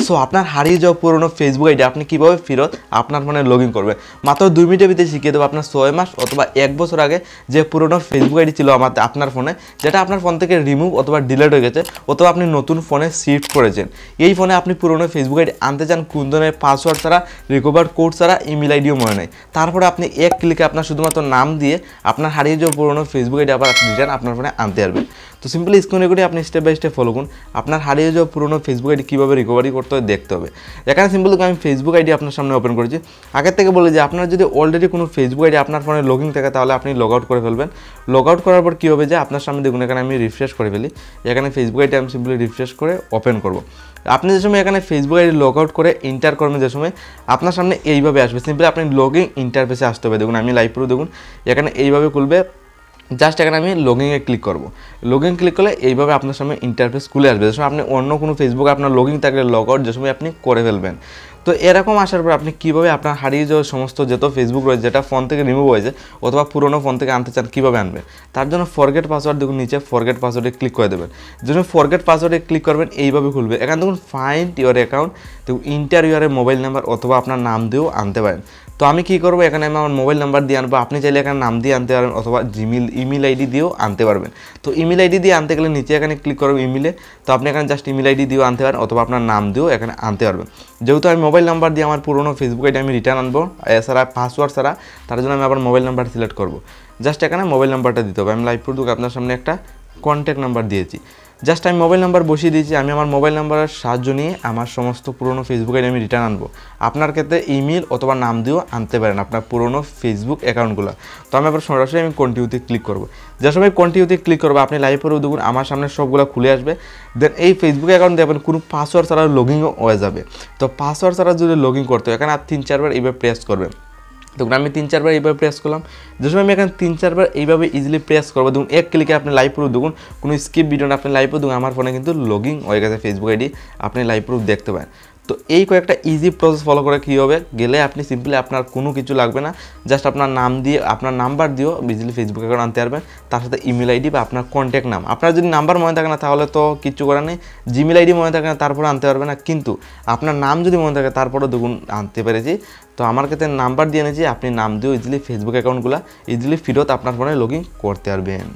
So আপনার হারিয়ে যাওয়া পুরনো ফেসবুক আইডি আপনি কীভাবে ফেরত আপনার ফোনে লগ ইন করবেন মাত্র 2 মিনিটের ভিতরে শিখিয়ে দেবো। আপনার 6 মাস অথবা 1 বছর আগে যে পুরনো ফেসবুক আইডি ছিল আপনার ফোনে, যেটা আপনার ফোন থেকে রিমুভ অথবা ডিলিট হয়ে গেছে অথবা আপনি নতুন ফোনে শিফট করেছেন, এই ফোনে আপনি পুরনো ফেসবুক আইডি আনতে চান কোন ধরনের পাসওয়ার্ড ছাড়া, রিকভার কোড ছাড়া, ইমেল আইডিও মনে নেই। তারপরে আপনি এক ক্লিকে আপনার শুধুমাত্র নাম দিয়ে আপনার হারিয়ে যাওয়া পুরনো ফেসবুক আইডি আবার রিটার্ন আপনার ফোনে আনতে পারবেন। তো সিম্পলি স্ক্রিনে করে আপনি স্টেপ বাই স্টেপ ফলো করুন। আপনার হারিয়ে যাওয়া পুরনো ফেসবুক আইডি কীভাবে রিকভারি করতে হয় দেখতে হবে। এখানে সিম্পলি আমি ফেসবুক আইডি আপনার সামনে ওপেন করেছি। আগের থেকে বলি যে আপনার যদি অলরেডি কোনো ফেসবুক আইডি আপনার ফোনে লগ ইন থাকে তাহলে আপনি লগ আউট করে ফেলবেন। লগ আউট করার পর কী হবে যে আপনার সামনে দেখুন এখানে আমি রিফ্রেশ করে ফেলি। এখানে ফেসবুক আইডি আমি সিম্পলি রিফ্রেশ করে ওপেন করব। আপনি যে সময় এখানে ফেসবুক আইডি লগ আউট করে এন্টার করবেন যে সময় আপনার সামনে এইভাবে আসবে। সিম্পলি আপনি লগইন ইন্টারফেসে আসতে হবে। দেখুন আমি লাইভ প্রুফ দেখুন এখানে এইভাবে খুলবে। জাস্ট এখানে আমি লগইনে ক্লিক করব। লগইন ক্লিক করলে এইভাবে আপনার সামনে ইন্টারফেস খুলে আসবে। যে সময় আপনি অন্য কোনো ফেসবুকে আপনার লগইন থাকলে লগ আউট যে সময় আপনি করে ফেলবেন। তো এরকম আসার পর আপনি কীভাবে আপনার হারিয়ে যাওয়া সমস্ত যত ফেসবুক রয়েছে যেটা ফোন থেকে রিমুভ হয়েছে অথবা পুরোনো ফোন থেকে আনতে চান কীভাবে আনবেন, তার জন্য ফরগেট পাসওয়ার্ড দেখুন নিচে ফরগেট পাসওয়ার্ডে ক্লিক করে দেবেন। যখন ফরগেট পাসওয়ার্ডে ক্লিক করবেন এইভাবে খুলবে। এখানে দেখুন ফাইন্ড ইউর অ্যাকাউন্ট, দেখুন ইন্টার ইউরের মোবাইল নাম্বার অথবা আপনার নাম দিয়েও আনতে পারেন। তো আমি কী করবো এখানে আমি আমার মোবাইল নাম্বার দিয়ে আনবো। আপনি চাইলে এখানে নাম দিয়ে আনতে পারবেন অথবা ইমেল আইডি দিয়েও আনতে পারবেন। তো ইমেল আইডি দিয়ে আনতে গেলে নিচে এখানে ক্লিক করবো ইমেলে। তো আপনি এখানে জাস্ট ইমেল আইডি দিয়েও আনতে পারেন অথবা আপনার নাম দিয়েও এখানে আনতে পারবেন। যেহেতু আমি মোবাইল নাম্বার দিয়ে আমার পুরোনো ফেসবুক আইডি আমি রিটার্ন আনবো এছাড়া পাসওয়ার্ড ছাড়া, তার জন্য আমি আবার মোবাইল নাম্বার সিলেক্ট করবো। জাস্ট এখানে মোবাইল নাম্বারটা দিতে হবে। আমি লাইভ প্রুফ আপনার সামনে একটা কন্ট্যাক্ট নাম্বার দিয়েছি। জাস্ট আমি মোবাইল নাম্বার বসিয়ে দিয়েছি। আমি আমার মোবাইল নাম্বারের সাহায্য নিয়ে আমার সমস্ত পুরনো ফেসবুক আইডি আমি রিটার্ন আনবো। আপনার ক্ষেত্রে ইমেল অথবা নাম দিয়েও আনতে পারেন আপনার পুরনো ফেসবুক অ্যাকাউন্টগুলো। তো আমি আবার সরাসরি আমি কন্টিনিউতে ক্লিক করবো। যে সময় কন্টিনিউতে ক্লিক করবো আপনি লাইভ করে দেখুন আমার সামনে সবগুলো খুলে আসবে। দেন এই ফেসবুক অ্যাকাউন্ট দেখবেন কোনো পাসওয়ার্ড ছাড়া লগ ইনও হয়ে যাবে। তো পাসওয়ার্ড ছাড়া যদি লগ ইন করতে হয় এখানে আর 3-4 বার এইভাবে প্রেস করবেন। দেখুন আমি 3-4 বার এইভাবে প্রেস করলাম। যে সময় আমি এখানে 3-4 বার এইভাবে ইজিলি প্রেস করবো দেখুন এক ক্লিকে আপনি লাইভ প্রুফ দেখুন কোনো স্কিপ ভিডিও না, আপনি লাইভ প্রুফ দেখুন আমার ফোনে কিন্তু লগ ইন হয়ে গেছে ফেসবুক আইডি, আপনি লাইভ প্রুফ দেখতে পারেন। তো এই কয়েকটা ইজি প্রসেস ফলো করে কী হবে গেলে আপনি সিম্পলি আপনার কোনো কিছু লাগবে না, জাস্ট আপনার নাম দিয়ে আপনার নাম্বার দিয়েও ইজিলি ফেসবুক অ্যাকাউন্ট আনতে পারবেন, তার সাথে ইমেল আইডি বা আপনার কন্ট্যাক্ট নাম। আপনার যদি নাম্বার মনে থাকে না তাহলে তো কিছু করার নেই, জিমেল আইডি মনে থাকে না তারপরে আনতে পারবে না, কিন্তু আপনার নাম যদি মনে থাকে তারপরেও দেখুন আনতে পেরেছি। তো আমার ক্ষেত্রে নাম্বার দিয়ে নিয়েছি, আপনি নাম দিয়েও ইজিলি ফেসবুক অ্যাকাউন্টগুলো ইজিলি ফেরত আপনার ফোনে লগ ইন করতে পারবেন।